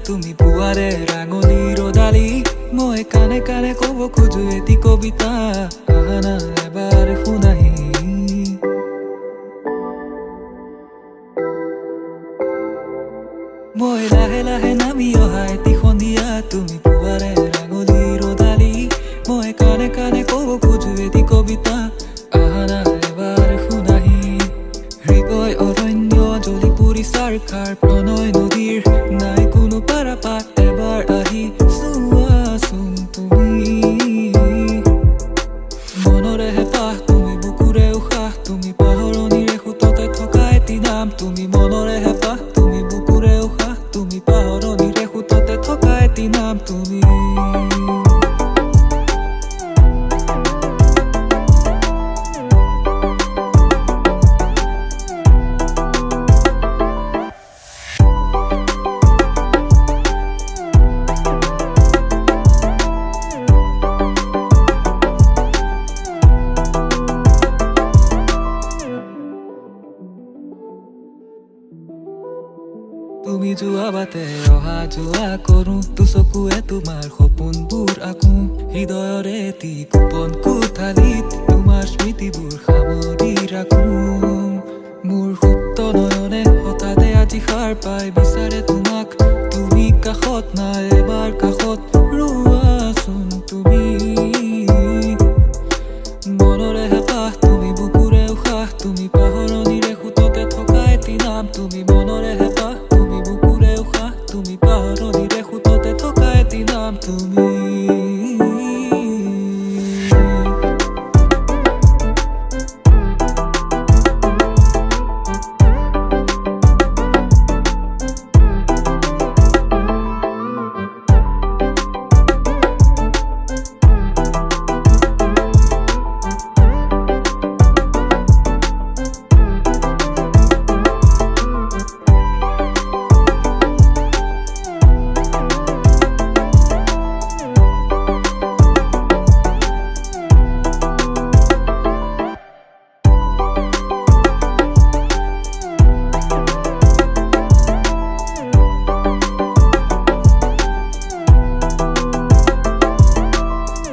তুমি পুৱাৰে ৰাঙলী ৰদালি মই কানে কানে ক'ব খোজো এটি কবিতা আহানা এবাৰ শুনাহি মই লাহে লাহে নামি অহা এটি সন্ধিয়া তুমি পুৱাৰে ৰাঙলী ৰদালি মই কানে কানে ক'ব খোজো এটি কবিতা আহানা এবাৰ শুনাহি হৃদয় অৰণ্য জ্বলি পুৰি চাৰখাৰ প্ৰণয় নদীৰ নাই কোনো পাৰাপাত এবাৰ আহি চোৱাচোন তুমি মনৰে হেঁপাহ তুমি বুকুৰে উশাহ তুমি পাহৰণিৰে সোঁততে থকা এটি নাম তুমি মনৰে হেঁপাহ তুমি বুকুৰে উশাহ তুমি পাহৰণিৰে সোঁততে থকা এটি নাম তুমি তুমি যোৱা বাটে অহা যোৱা কৰো তো চকুৱে তোমাৰ সপোনবোৰ আকো হৃদয়ৰে এটি গোপন কোঠালিত তোমাৰ স্মৃতিবোৰ সামৰি ৰাখো মোৰ সুপ্ত নয়নে হঠাতে আজি সাৰ পাই বিচাৰে তোমাক তুমি কাষত নাই এবাৰ কাষত ৰোৱাচোন তুমি মনৰে হেঁপাহ তুমি বুকুৰে উশাহ তুমি পাহৰণিৰে সোঁততে থকা এটি নাম তুমি মনৰে হেঁপাহ তুমি বুকুৰে উশাহ তুমি পাহৰণিৰে সোঁততে থকা এটি নাম তুমি